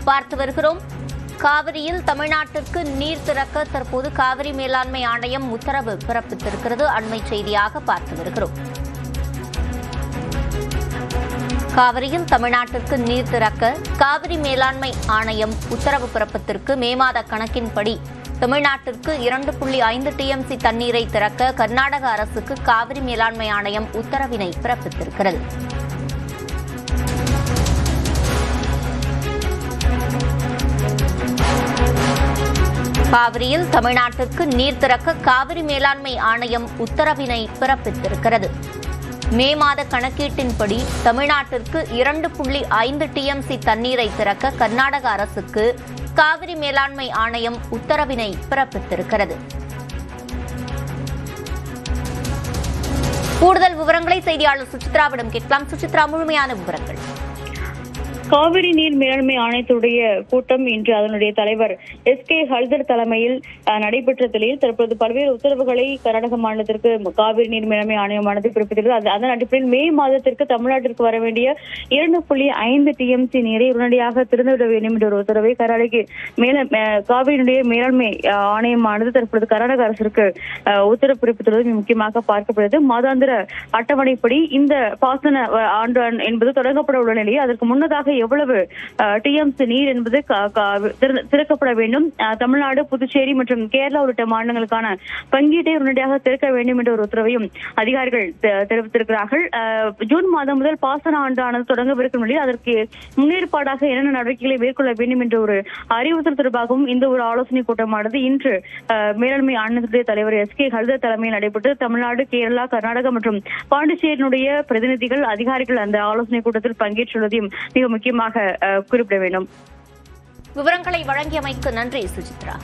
பார்த்து வருகிறோம். காவிரியில் தமிழ்நாட்டிற்கு நீர் திறக்க தற்போது காவிரி மேலாண்மை ஆணையம் உத்தரவு பிறப்பித்திருக்கிறது. அண்மை செய்தியாக பார்த்து வருகிறோம். காவிரியில் தமிழ்நாட்டிற்கு நீர் திறக்க காவிரி மேலாண்மை ஆணையம் உத்தரவு பிறப்பித்திருக்கு. மே மாத கணக்கின்படி தமிழ்நாட்டிற்கு 2.5 TMC தண்ணீரை திறக்க கர்நாடக அரசுக்கு காவிரி மேலாண்மை ஆணையம் உத்தரவினை பிறப்பித்திருக்கிறது. காவிரியில் தமிழ்நாட்டிற்கு நீர் திறக்க காவிரி மேலாண்மை ஆணையம் உத்தரவினை பிறப்பித்திருக்கிறது. மே மாத கணக்கீட்டின்படி தமிழ்நாட்டிற்கு 2.5 TMC தண்ணீரை திறக்க கர்நாடக அரசுக்கு காவிரி மேலாண்மை ஆணையம் உத்தரவினை பிறப்பித்திருக்கிறது. கூடுதல் விவரங்களை செய்தியாளர் சுசித்ராவிடம் கேட்கலாம். சுசித்ரா, முழுமையான விவரங்கள். காவிரி நீர் மேலாண்மை ஆணையத்துடைய கூட்டம் இன்று அதனுடைய தலைவர் SK ஹல்தர் தலைமையில் நடைபெற்ற நிலையில் தற்போது பல்வேறு உத்தரவுகளை கர்நாடக மாநிலத்திற்கு காவிரி நீர் மேலாண்மை ஆணையமானது பிறப்பித்துள்ளது. அதன் அடிப்படையில் மே மாதத்திற்கு தமிழ்நாட்டிற்கு வர வேண்டிய 2.5 TMC நீரை உடனடியாக திறந்துவிட வேண்டும் என்ற ஒரு உத்தரவை காவிரியினுடைய மேலாண்மை ஆணையமானது தற்போது கர்நாடக அரசிற்கு உத்தரவு பிறப்பித்துள்ளது முக்கியமாக பார்க்கப்படுகிறது. மாதாந்திர அட்டவணைப்படி இந்த பாசன ஆண்டு என்பது தொடங்கப்பட உள்ள நிலையில் அதற்கு முன்னதாக எவ்வளவு TMC நீர் என்பது திறக்கப்பட வேண்டும், தமிழ்நாடு, புதுச்சேரி மற்றும் கேரளா உள்ளிட்ட மாநிலங்களுக்கான பங்கீட்டை உடனடியாக திறக்க வேண்டும் என்ற ஒரு உத்தரவையும் அதிகாரிகள் தெரிவித்திருக்கிறார்கள். ஜூன் மாதம் முதல் பாசன ஆண்டானது தொடங்கவிருக்கும் நிலையில் அதற்கு முன்னேற்பாடாக என்னென்ன நடவடிக்கைகளை மேற்கொள்ள வேண்டும் என்ற ஒரு அறிவுறுத்தல் தொடர்பாகவும் இந்த ஒரு ஆலோசனை கூட்டமானது இன்று மேலாண்மை ஆணையத்துடைய தலைவர் SK ஹல்தர் தலைமையில் நடைபெற்று தமிழ்நாடு, கேரளா, கர்நாடகா மற்றும் பாண்டிச்சேரியினுடைய பிரதிநிதிகள், அதிகாரிகள் அந்த ஆலோசனை கூட்டத்தில் பங்கேற்றுள்ளதையும் மிக முக்கியமாக குறிப்பிட வேண்டும். விவரங்களை வழங்கியமைக்கு நன்றி சுசித்ரா.